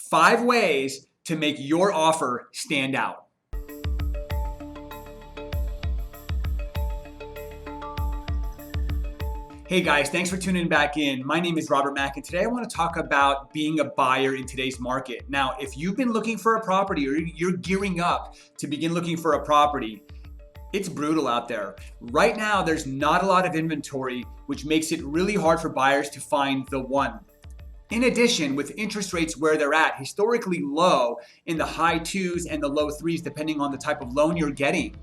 5 ways to make your offer stand out. Hey guys, thanks for tuning back in. My name is Robert Mack, and today I want to talk about being a buyer in today's market. Now, if you've been looking for a property or you're gearing up to begin looking for a property, it's brutal out there. Right now, there's not a lot of inventory, which makes it really hard for buyers to find the one. In addition, with interest rates where they're at, historically low in the high 2s and the low 3s, depending on the type of loan you're getting,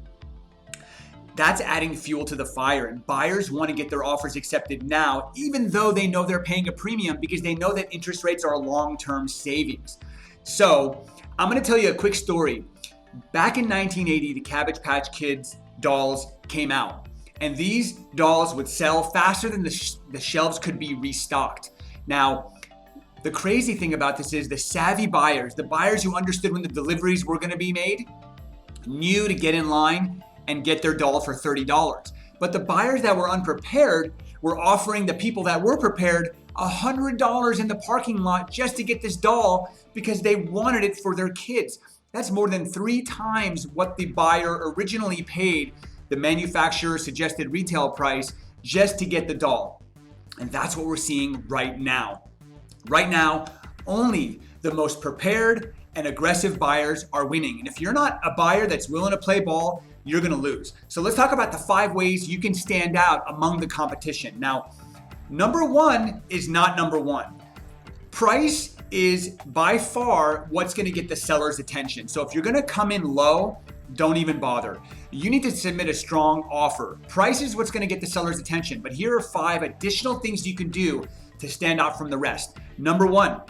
that's adding fuel to the fire, and buyers want to get their offers accepted now, even though they know they're paying a premium because they know that interest rates are long-term savings. So I'm going to tell you a quick story. Back in 1980, the Cabbage Patch Kids dolls came out, and these dolls would sell faster than the shelves could be restocked. Now, the crazy thing about this is the savvy buyers, the buyers who understood when the deliveries were going to be made, knew to get in line and get their doll for $30. But the buyers that were unprepared were offering the people that were prepared $100 in the parking lot just to get this doll because they wanted it for their kids. That's more than 3 times what the buyer originally paid the manufacturer's suggested retail price just to get the doll. And that's what we're seeing right now. Right now, only the most prepared and aggressive buyers are winning. And if you're not a buyer that's willing to play ball, you're going to lose. So let's talk about the 5 ways you can stand out among the competition. Now, number 1 is not number 1. Price is by far what's going to get the seller's attention. So if you're going to come in low, don't even bother. You need to submit a strong offer. Price is what's going to get the seller's attention. But here are 5 additional things you can do to stand out from the rest. Number 1,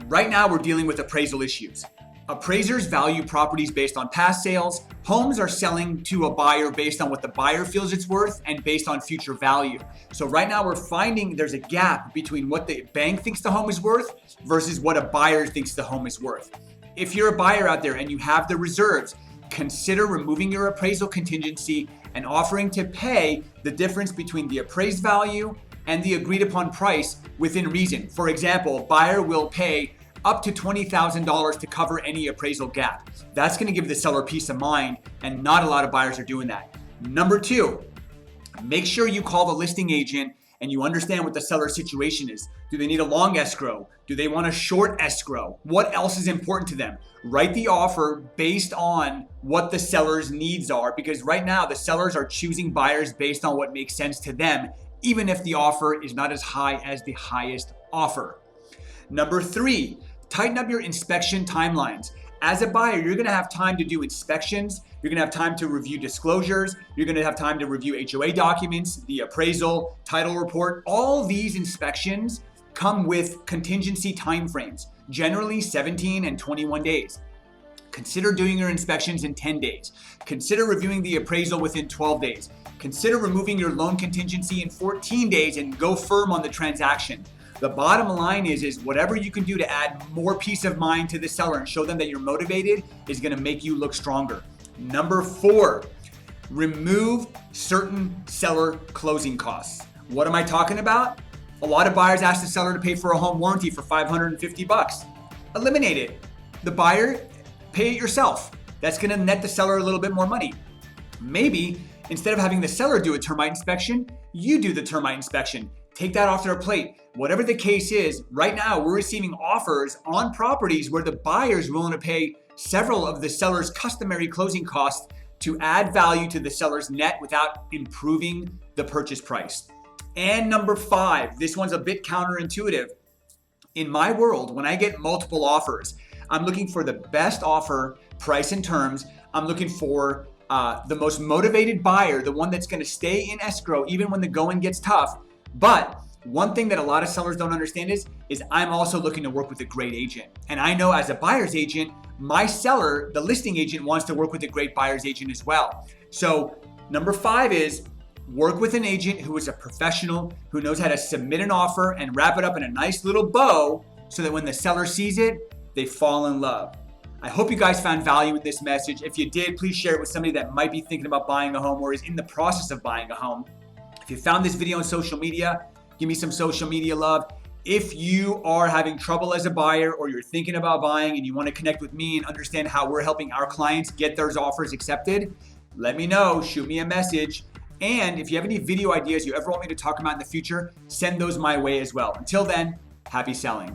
right now we're dealing with appraisal issues. Appraisers value properties based on past sales. Homes are selling to a buyer based on what the buyer feels it's worth and based on future value. So right now we're finding there's a gap between what the bank thinks the home is worth versus what a buyer thinks the home is worth. If you're a buyer out there and you have the reserves, consider removing your appraisal contingency and offering to pay the difference between the appraised value and the agreed upon price within reason. For example, a buyer will pay up to $20,000 to cover any appraisal gap. That's going to give the seller peace of mind, and not a lot of buyers are doing that. Number 2, make sure you call the listing agent and you understand what the seller's situation is. Do they need a long escrow? Do they want a short escrow? What else is important to them? Write the offer based on what the seller's needs are, because right now the sellers are choosing buyers based on what makes sense to them, even if the offer is not as high as the highest offer. Number 3, tighten up your inspection timelines. As a buyer, you're going to have time to do inspections. You're going to have time to review disclosures. You're going to have time to review HOA documents, the appraisal, title report. All these inspections come with contingency timeframes, generally 17 and 21 days. Consider doing your inspections in 10 days. Consider reviewing the appraisal within 12 days. Consider removing your loan contingency in 14 days and go firm on the transaction. The bottom line is whatever you can do to add more peace of mind to the seller and show them that you're motivated is going to make you look stronger. Number 4, remove certain seller closing costs. What am I talking about? A lot of buyers ask the seller to pay for a home warranty for $550. Eliminate it. The buyer, pay it yourself. That's going to net the seller a little bit more money. Maybe instead of having the seller do a termite inspection, you do the termite inspection. Take that off their plate. Whatever the case is, right now we're receiving offers on properties where the buyer is willing to pay several of the seller's customary closing costs to add value to the seller's net without improving the purchase price. And number 5, this one's a bit counterintuitive. In my world, when I get multiple offers, I'm looking for the best offer, price and terms. I'm looking for the most motivated buyer, the one that's going to stay in escrow even when the going gets tough. But one thing that a lot of sellers don't understand is I'm also looking to work with a great agent. And I know as a buyer's agent, my seller, the listing agent, wants to work with a great buyer's agent as well. So number 5 is work with an agent who is a professional, who knows how to submit an offer and wrap it up in a nice little bow so that when the seller sees it, they fall in love. I hope you guys found value in this message. If you did, please share it with somebody that might be thinking about buying a home or is in the process of buying a home. If you found this video on social media, give me some social media love. If you are having trouble as a buyer or you're thinking about buying and you want to connect with me and understand how we're helping our clients get those offers accepted, let me know, shoot me a message. And if you have any video ideas you ever want me to talk about in the future, send those my way as well. Until then, happy selling.